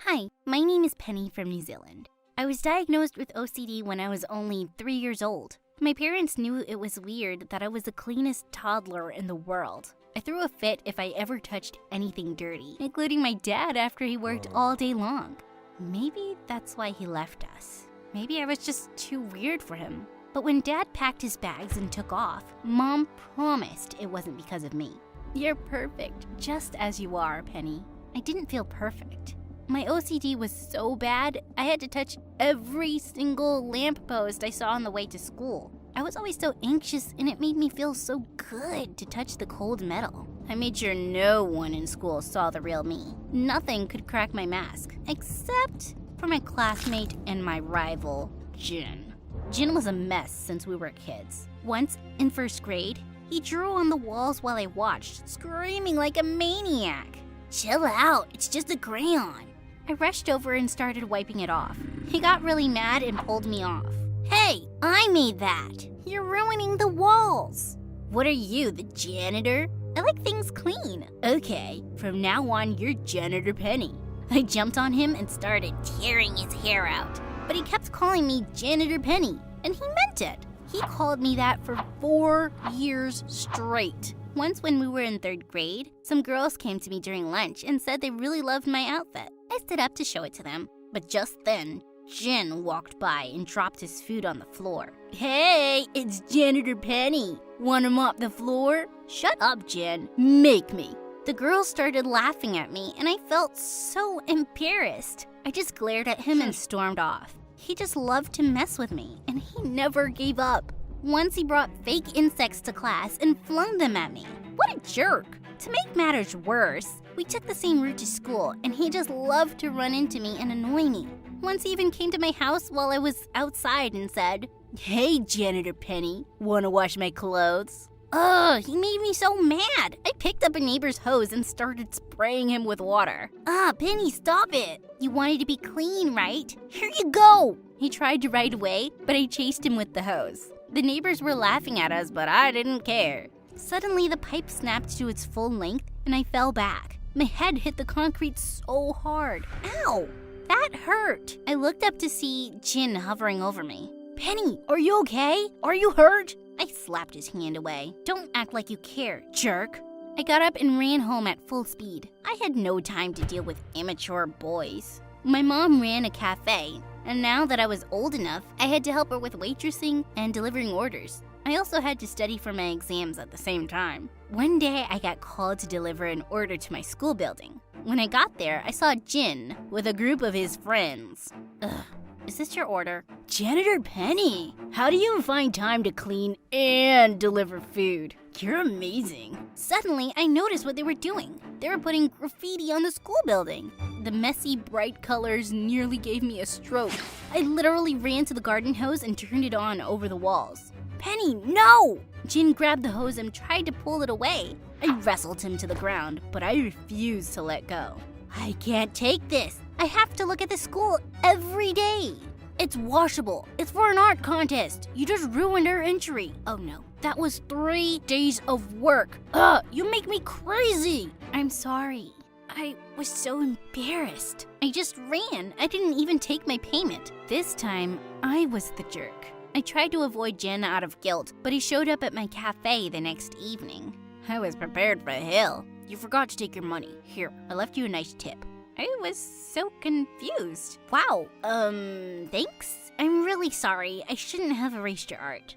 Hi, my name is Penny from New Zealand. I was diagnosed with OCD when I was only 3 years old. My parents knew it was weird that I was the cleanest toddler in the world. I threw a fit if I ever touched anything dirty, including my dad after he worked all day long. Maybe that's why he left us. Maybe I was just too weird for him. But when Dad packed his bags and took off, Mom promised it wasn't because of me. You're perfect, just as you are, Penny. I didn't feel perfect. My OCD was so bad, I had to touch every single lamppost I saw on the way to school. I was always so anxious, and it made me feel so good to touch the cold metal. I made sure no one in school saw the real me. Nothing could crack my mask, except for my classmate and my rival, Jin. Jin was a mess since we were kids. Once, in first grade, he drew on the walls while I watched, screaming like a maniac. "Chill out, it's just a crayon." I rushed over and started wiping it off. He got really mad and pulled me off. "Hey, I made that. You're ruining the walls." "What are you, the janitor?" "I like things clean." "Okay, from now on, you're Janitor Penny." I jumped on him and started tearing his hair out. But he kept calling me Janitor Penny, and he meant it. He called me that for 4 years straight. Once when we were in 3rd grade, some girls came to me during lunch and said they really loved my outfit. I stood up to show it to them, but just then, Jin walked by and dropped his food on the floor. "Hey, it's Janitor Penny. Wanna mop the floor?" "Shut up, Jin. Make me." The girls started laughing at me, and I felt so embarrassed. I just glared at him and stormed off. He just loved to mess with me, and he never gave up. Once he brought fake insects to class and flung them at me. What a jerk! To make matters worse, we took the same route to school, and he just loved to run into me and annoy me. Once he even came to my house while I was outside and said, "Hey, Janitor Penny, wanna wash my clothes?" Ugh, he made me so mad. I picked up a neighbor's hose and started spraying him with water. Penny, stop it. You wanted to be clean, right? Here you go. He tried to ride away, but I chased him with the hose. The neighbors were laughing at us, but I didn't care. Suddenly, the pipe snapped to its full length, and I fell back. My head hit the concrete so hard. Ow! That hurt. I looked up to see Jin hovering over me. "Penny, are you okay? Are you hurt?" I slapped his hand away. "Don't act like you care, jerk." I got up and ran home at full speed. I had no time to deal with immature boys. My mom ran a cafe, and now that I was old enough, I had to help her with waitressing and delivering orders. I also had to study for my exams at the same time. One day, I got called to deliver an order to my school building. When I got there, I saw Jin with a group of his friends. Ugh. "Is this your order?" "Janitor Penny, how do you find time to clean and deliver food? You're amazing." Suddenly, I noticed what they were doing. They were putting graffiti on the school building. The messy, bright colors nearly gave me a stroke. I literally ran to the garden hose and turned it on over the walls. "Penny, no!" Jin grabbed the hose and tried to pull it away. I wrestled him to the ground, but I refused to let go. "I can't take this. I have to look at the school every day. It's washable. It's for an art contest. You just ruined our entry." Oh no, that was 3 days of work. You make me crazy. "I'm sorry. I was so embarrassed. I just ran. I didn't even take my payment." This time, I was the jerk. I tried to avoid Jin out of guilt, but he showed up at my cafe the next evening. I was prepared for hell. "You forgot to take your money. Here, I left you a nice tip." I was so confused. "Wow, thanks? I'm really sorry. I shouldn't have erased your art."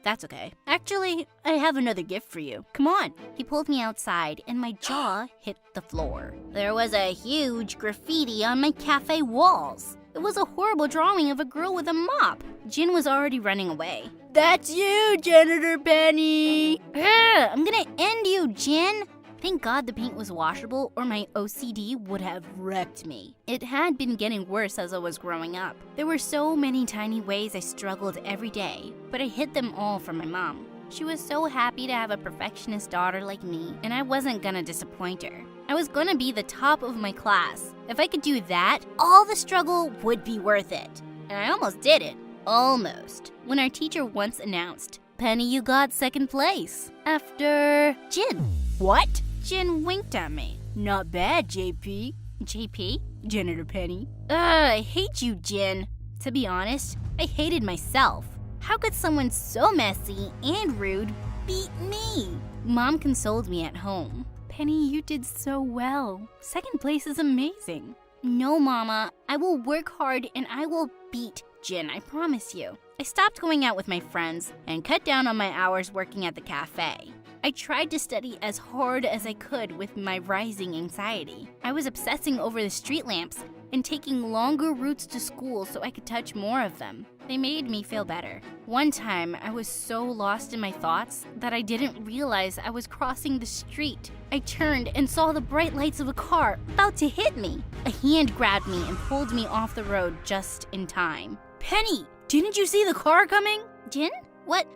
That's okay. "Actually, I have another gift for you. Come on." He pulled me outside, and my jaw hit the floor. There was a huge graffiti on my cafe walls. It was a horrible drawing of a girl with a mop. Jin was already running away. "That's you, Janitor Penny!" "I'm gonna end you, Jin!" Thank God the paint was washable, or my OCD would have wrecked me. It had been getting worse as I was growing up. There were so many tiny ways I struggled every day, but I hid them all from my mom. She was so happy to have a perfectionist daughter like me, and I wasn't gonna disappoint her. I was gonna be the top of my class. If I could do that, all the struggle would be worth it. And I almost did it. Almost. When our teacher once announced, "Penny, you got 2nd place. After Jin." "What?" Jin winked at me. "Not bad, JP. JP? Janitor Penny. I hate you, Jin. To be honest, I hated myself. How could someone so messy and rude beat me? Mom consoled me at home. Penny, you did so well. Second place is amazing. No, Mama. I will work hard and I will beat Jin, I promise you. I stopped going out with my friends and cut down on my hours working at the cafe. I tried to study as hard as I could with my rising anxiety. I was obsessing over the street lamps and taking longer routes to school so I could touch more of them. They made me feel better. One time, I was so lost in my thoughts that I didn't realize I was crossing the street. I turned and saw the bright lights of a car about to hit me. A hand grabbed me and pulled me off the road just in time. Penny, didn't you see the car coming? Jin? What?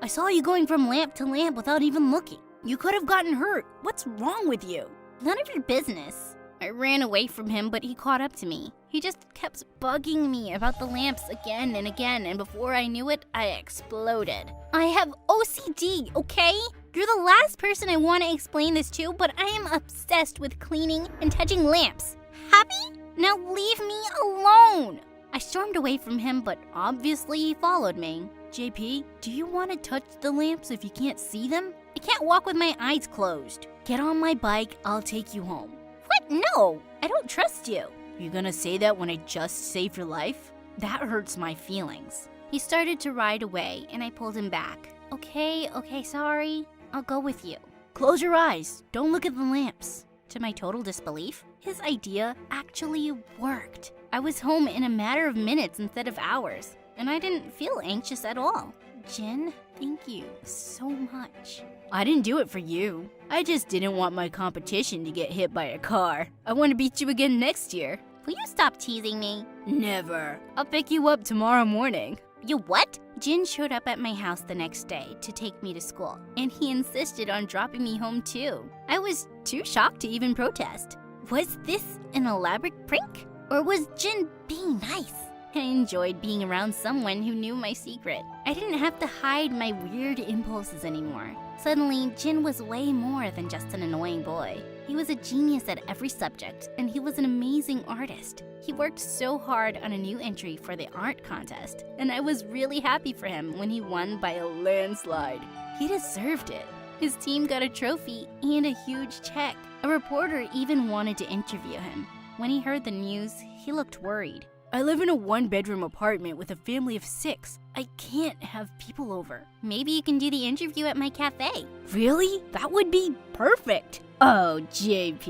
I saw you going from lamp to lamp without even looking. You could have gotten hurt. What's wrong with you? None of your business. I ran away from him, but he caught up to me. He just kept bugging me about the lamps again and again, and before I knew it, I exploded. I have OCD, okay? You're the last person I want to explain this to, but I am obsessed with cleaning and touching lamps. Happy? Now leave me alone! I stormed away from him, but obviously he followed me. JP, do you want to touch the lamps if you can't see them? I can't walk with my eyes closed. Get on my bike, I'll take you home. What? No, I don't trust you. You gonna say that when I just saved your life? That hurts my feelings. He started to ride away and I pulled him back. Okay, sorry. I'll go with you. Close your eyes. Don't look at the lamps. To my total disbelief, his idea actually worked. I was home in a matter of minutes instead of hours, and I didn't feel anxious at all. Jin, thank you so much. I didn't do it for you. I just didn't want my competition to get hit by a car. I want to beat you again next year. Will you stop teasing me? Never. I'll pick you up tomorrow morning. You what? Jin showed up at my house the next day to take me to school, and he insisted on dropping me home too. I was too shocked to even protest. Was this an elaborate prank? Or was Jin being nice? I enjoyed being around someone who knew my secret. I didn't have to hide my weird impulses anymore. Suddenly, Jin was way more than just an annoying boy. He was a genius at every subject, and he was an amazing artist. He worked so hard on a new entry for the art contest, and I was really happy for him when he won by a landslide. He deserved it. His team got a trophy and a huge check. A reporter even wanted to interview him. When he heard the news, he looked worried. I live in a one-bedroom apartment with a family of 6. I can't have people over. Maybe you can do the interview at my cafe. Really? That would be perfect. Oh, JP.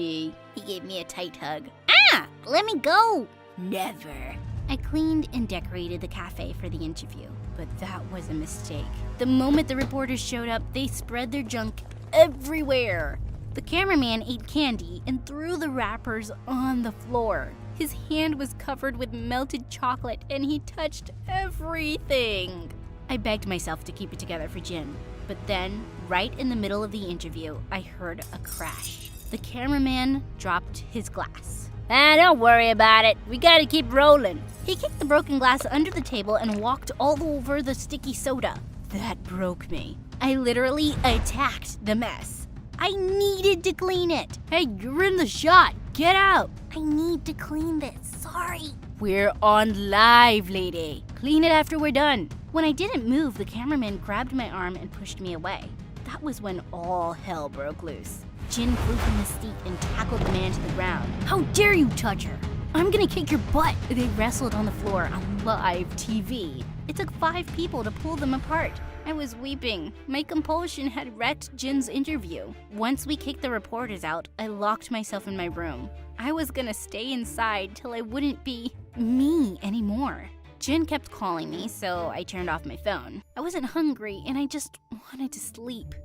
He gave me a tight hug. Ah! Let me go! Never. I cleaned and decorated the cafe for the interview, but that was a mistake. The moment the reporters showed up, they spread their junk everywhere. The cameraman ate candy and threw the wrappers on the floor. His hand was covered with melted chocolate and he touched everything. I begged myself to keep it together for Jin, but then, right in the middle of the interview, I heard a crash. The cameraman dropped his glass. Don't worry about it. We gotta keep rolling. He kicked the broken glass under the table and walked all over the sticky soda. That broke me. I literally attacked the mess. I needed to clean it. Hey, you're in the shot. Get out. I need to clean this. Sorry. We're on live, lady. Clean it after we're done. When I didn't move, the cameraman grabbed my arm and pushed me away. That was when all hell broke loose. Jin flew from the seat and tackled the man to the ground. How dare you touch her? I'm gonna kick your butt. They wrestled on the floor on live TV. It took 5 people to pull them apart. I was weeping. My compulsion had wrecked Jin's interview. Once we kicked the reporters out, I locked myself in my room. I was gonna stay inside till I wouldn't be me anymore. Jin kept calling me, so I turned off my phone. I wasn't hungry and I just wanted to sleep.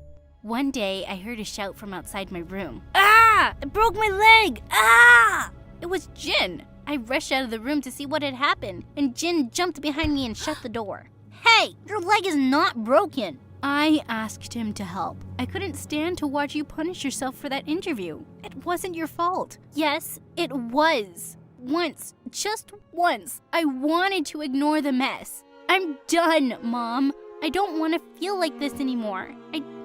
One day, I heard a shout from outside my room. Ah! I broke my leg! Ah! It was Jin. I rushed out of the room to see what had happened, and Jin jumped behind me and shut the door. Hey, your leg is not broken. I asked him to help. I couldn't stand to watch you punish yourself for that interview. It wasn't your fault. Yes, it was. Once, just once, I wanted to ignore the mess. I'm done, Mom. I don't want to feel like this anymore.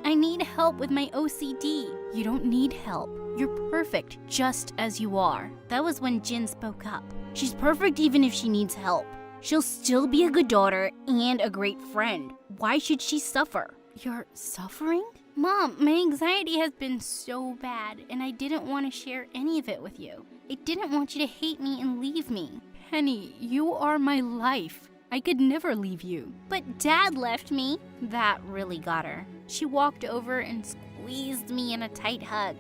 I need help with my OCD. You don't need help. You're perfect just as you are. That was when Jin spoke up. She's perfect even if she needs help. She'll still be a good daughter and a great friend. Why should she suffer? You're suffering? Mom, my anxiety has been so bad, and I didn't want to share any of it with you. I didn't want you to hate me and leave me. Penny, you are my life. I could never leave you. But Dad left me. That really got her. She walked over and squeezed me in a tight hug.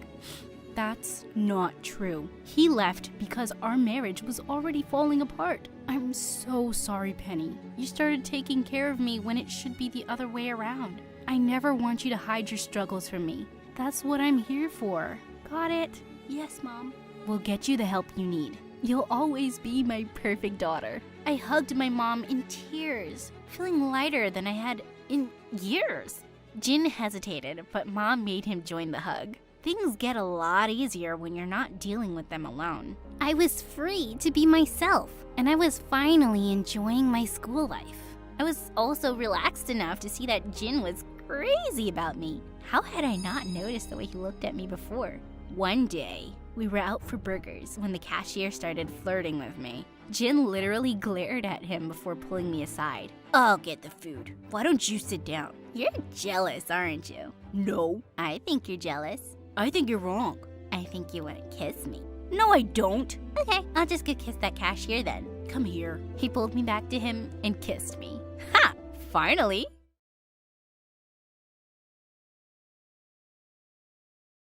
That's not true. He left because our marriage was already falling apart. I'm so sorry, Penny. You started taking care of me when it should be the other way around. I never want you to hide your struggles from me. That's what I'm here for. Got it? Yes, Mom. We'll get you the help you need. You'll always be my perfect daughter. I hugged my mom in tears, feeling lighter than I had in years. Jin hesitated, but Mom made him join the hug. Things get a lot easier when you're not dealing with them alone. I was free to be myself, and I was finally enjoying my school life. I was also relaxed enough to see that Jin was crazy about me. How had I not noticed the way he looked at me before? One day, we were out for burgers when the cashier started flirting with me. Jin literally glared at him before pulling me aside. I'll get the food. Why don't you sit down? You're jealous, aren't you? No. I think you're jealous. I think you're wrong. I think you want to kiss me. No, I don't. Okay, I'll just go kiss that cashier then. Come here. He pulled me back to him and kissed me. Ha! Finally!